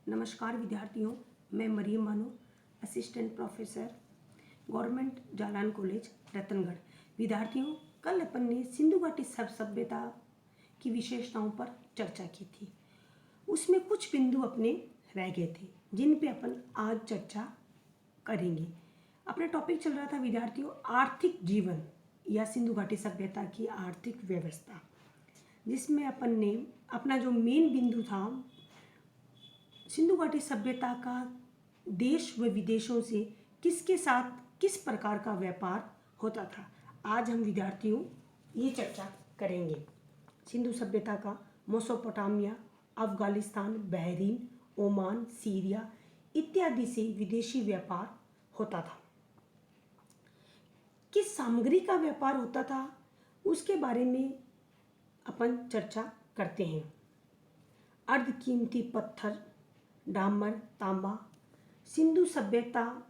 नमस्कार विद्यार्थियों, मैं Mariam Bano, assistant professor, government Jalan college Ratangarh. विद्यार्थियों, कल अपन ने सिंधु घाटी सभ्यता की विशेषताओं पर चर्चा की थी। उसमें कुछ बिंदु अपने रह गए थे जिन पे अपन आज चर्चा करेंगे। अपना टॉपिक चल रहा था विद्यार्थियों, आर्थिक जीवन या सिंधु घाटी सभ्यता की आर्थिक व्यवस्था, जिसमें अपन ने अपना जो मेन बिंदु था, सिंधु घाटी सभ्यता का देश व विदेशों से किसके साथ किस प्रकार का व्यापार होता था। आज हम विद्यार्थियों ये चर्चा करेंगे। सिंधु सभ्यता का Mesopotamia, Afghanistan, Bahrain, Oman, Syria इत्यादि से विदेशी व्यापार होता था। किस सामग्री का व्यापार होता था उसके बारे में अपन चर्चा करते हैं। अर्धकीमती पत्थर, डामर, तांबा सिंधु सभ्यता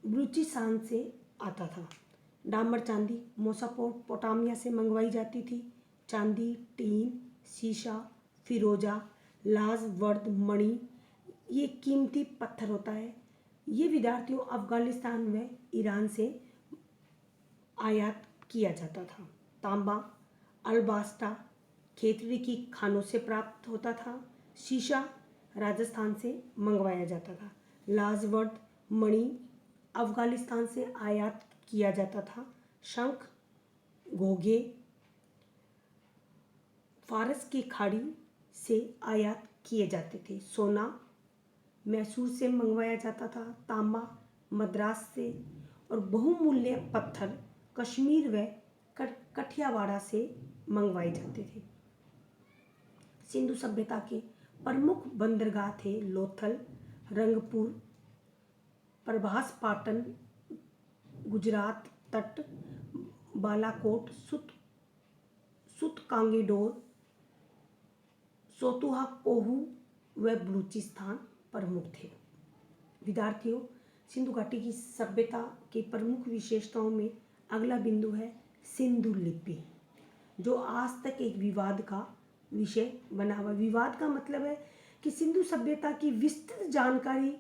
बलूचिस्तान से आता था। डामर चांदी मेसोपोटामिया से मंगवाई जाती थी। चांदी, टीन, शीशा, फिरोजा, लाजवर्द, मणि ये कीमती पत्थर होता है। ये विद्यार्थियों अफगानिस्तान व ईरान से आयात किया जाता था। तांबा अल्बास्टा खेतड़ी की खानों से प्राप्त होता था। शीशा राजस्थान से मंगवाया जाता था। लाजवर्द मणि अफगानिस्तान से आयात किया जाता था। शंख, घोंघे फारस की खाड़ी से आयात किए जाते थे। सोना मैसूर से मंगवाया जाता था। तांबा मद्रास से, और बहुमूल्य पत्थर कश्मीर व कठियावाड़ा से मंगवाए जाते थे। सिंधु सभ्यता के प्रमुख बंदरगाह थे लोथल, रंगपुर, प्रभास पाटन, गुजरात तट, बालाकोट, सुतकांगीडोर, सोतुहा कोहू व बलूचिस्तान प्रमुख थे। विद्यार्थियों, सिंधु घाटी की सभ्यता के प्रमुख विशेषताओं में अगला बिंदु है सिंधु लिपि, जो आज तक एक विवाद का विषय बना हुआ। विवाद का मतलब है कि सिंधु सभ्यता की विस्तृत जानकारी,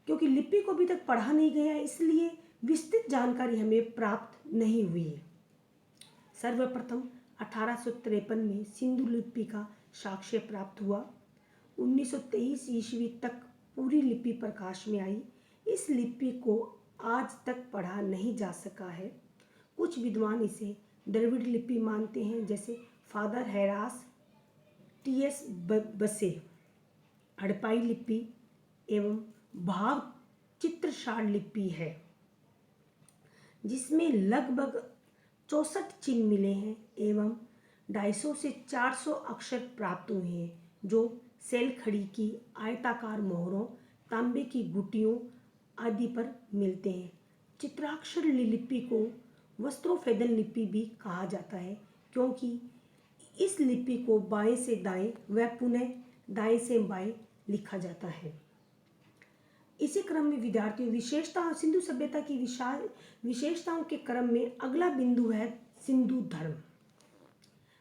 क्योंकि लिपि को अभी तक पढ़ा नहीं गया है, इसलिए विस्तृत जानकारी हमें प्राप्त नहीं हुई है। सर्वप्रथम 1853 में सिंधु लिपि का साक्ष्य प्राप्त हुआ। 1923 ईस्वी तक पूरी लिपि प्रकाश में आई। इस लिपि को आज तक पढ़ा नहीं जा सका है। कुछ विद्वान इसे द्रविड़ लिपि मानते हैं, जैसे फादर हैरास, टी.एस. बसे। हड़प्पाई लिपि एवं भाव चित्रशाल लिपि है, जिसमें लगभग 64 चिन्ह मिले हैं एवं 250 से 400 अक्षर प्राप्त हुए हैं, जो सेल खड़ी की आयताकार मोहरों, तांबे की गुटियों आदि पर मिलते हैं। चित्राक्षर लिपि को वस्त्रोफेदन लिपि भी कहा जाता है, क्योंकि इस लिपि को बाएं से दाएं व पुनः दाएं से बाएं लिखा जाता है। इसी क्रम में विद्यार्थियों, विशेषता सिंधु सभ्यता की विशेषताओं के क्रम में अगला बिंदु है सिंधु धर्म।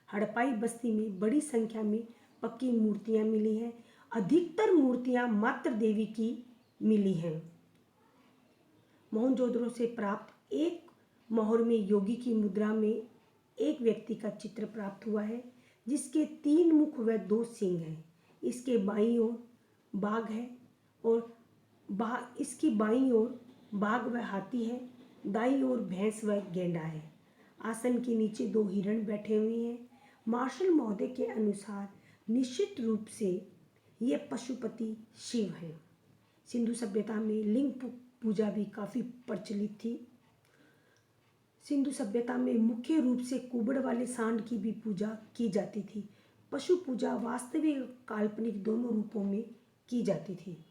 हड़प्पाई बस्ती में बड़ी संख्या में पक्की मूर्तियां मिली हैं। अधिकतर मूर्तियां मातृ देवी की मिली हैं। मोहनजोदड़ो से प्राप्त एक मोहर में योगी की मुद्रा में एक व्यक्ति का चित्र प्राप्त हुआ है, जिसके 3 मुख व 2 सींग हैं। इसके बाईं ओर बाघ है और इसकी बाईं ओर बाघ व हाथी है। दाईं ओर भैंस व गेंडा है। आसन के नीचे 2 हिरण बैठे हुए हैं। मार्शल महोदय के अनुसार निश्चित रूप से ये पशुपति शिव हैं। सिंधु सभ्यता में लिंग पूजा भी काफ़ी प्रचलित थी। सिंधु सभ्यता में मुख्य रूप से कुबड़ वाले सांड की भी पूजा की जाती थी। पशु पूजा वास्तविक काल्पनिक दोनों रूपों में की जाती थी।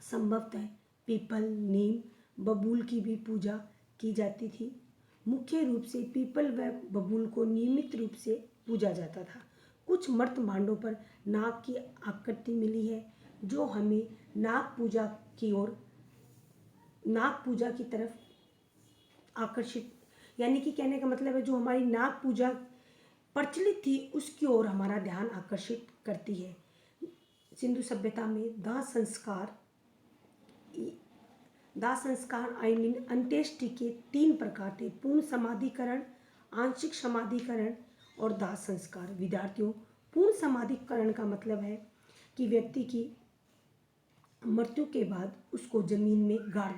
संभवतः पीपल, नीम, बबूल की भी पूजा की जाती थी। मुख्य रूप से पीपल व बबूल को नियमित रूप से पूजा जाता था। कुछ मर्त भांडों पर नाग की आकृति मिली है, जो हमें नाग पूजा की तरफ आकर्षित, यानी कि कहने का मतलब है जो हमारी नाग पूजा प्रचलित थी उसकी ओर हमारा ध्यान आकर्षित करती है। सिंधु सभ्यता में दाह संस्कार आई मीन अंत्येष्टि के 3 प्रकार थे: पूर्ण समाधिकरण, आंशिक समाधिकरण और दाह संस्कार। विद्यार्थियों, पूर्ण समाधिकरण का मतलब है कि व्यक्ति की मृत्यु के बाद उसको जमीन में गाड़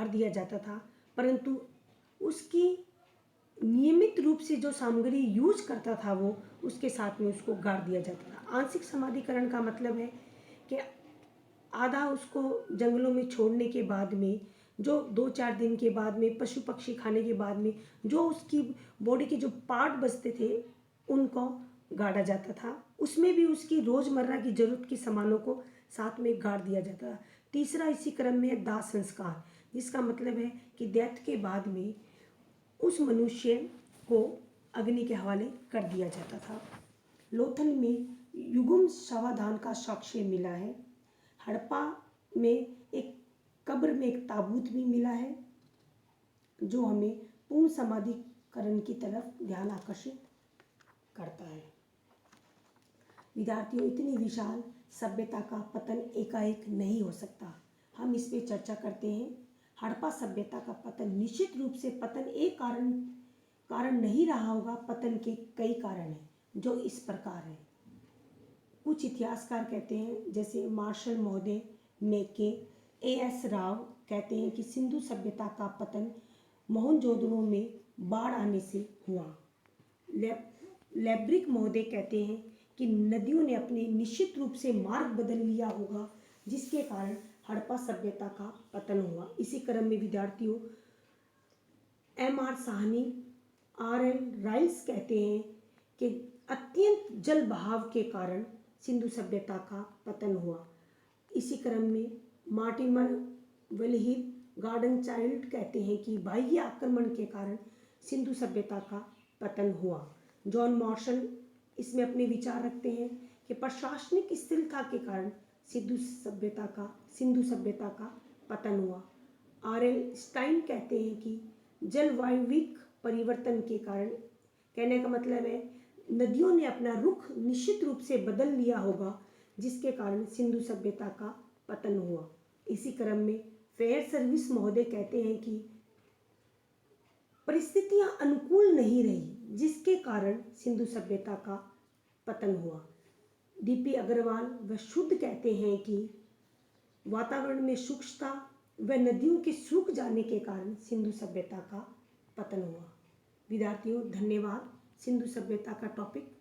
दिया जाता था, परंतु उसकी नियमित रूप से जो सामग्री यूज करता था वो उसके साथ में उसको गाड़ दिया जाता था। आंशिक समाधिकरण का मतलब है कि आधा उसको जंगलों में छोड़ने के बाद में, जो 2-4 दिन के बाद में, पशु पक्षी खाने के बाद में जो उसकी बॉडी के जो पार्ट बचते थे उनको गाड़ा जाता था। उसमें भी उसकी रोज़मर्रा की ज़रूरत के सामानों को साथ में गाड़ दिया जाता था। तीसरा इसी क्रम में है दाह संस्कार, जिसका मतलब है कि डेथ के बाद में उस मनुष्य को अग्नि के हवाले कर दिया जाता था। लोथल में युगम शवाधान का साक्ष्य मिला है। हड़प्पा में एक कब्र में एक ताबूत भी मिला है जो हमें पूर्ण समाधिकरण की तरफ ध्यान आकर्षित करता है। विद्यार्थियों, इतनी विशाल सभ्यता का पतन एकाएक नहीं हो सकता। हम इस पे चर्चा करते हैं। हड़प्पा सभ्यता का पतन निश्चित रूप से पतन एक कारण नहीं रहा होगा। पतन के कई कारण हैं जो इस प्रकार हैं। कुछ इतिहासकार कहते हैं, जैसे मार्शल महोदय, मेके, एएस राव कहते हैं कि सिंधु सभ्यता का पतन मोहनजोदड़ो में बाढ़ आने से हुआ। लेब्रिक महोदय कहते हैं कि नदियों ने अपने निश्चित रूप से मार्ग बदल लिया होगा, जिसके कारण हड़प्पा सभ्यता का पतन हुआ। इसी क्रम में विद्यार्थियों, एमआर साहनी, आरएल राइल्स कहते हैं कि अत्यंत जल बहाव के कारण सिंधु सभ्यता का पतन हुआ। इसी क्रम में मार्टिमर वेलहिल गार्डन चाइल्ड कहते हैं कि बाह्य आक्रमण के कारण सिंधु सभ्यता का पतन हुआ। जॉन मार्शल इसमें अपने विचार रखते हैं कि प्रशासनिक स्थिरता के कारण सिंधु सभ्यता का पतन हुआ। आरएल स्टाइन कहते हैं कि जलवायविक परिवर्तन के कारण, कहने का मतलब है नदियों ने अपना रुख निश्चित रूप से बदल लिया होगा, जिसके कारण सिंधु सभ्यता का पतन हुआ। इसी क्रम में फेयर सर्विस महोदय कहते हैं कि परिस्थितियां अनुकूल नहीं रही, जिसके कारण सिंधु सभ्यता का पतन हुआ। डीपी अग्रवाल व शुद्ध कहते हैं कि वातावरण में शुष्कता व नदियों के सूख जाने के कारण सिंधु सभ्यता का पतन हुआ। विद्यार्थियों, धन्यवाद। सिंधु सभ्यता का टॉपिक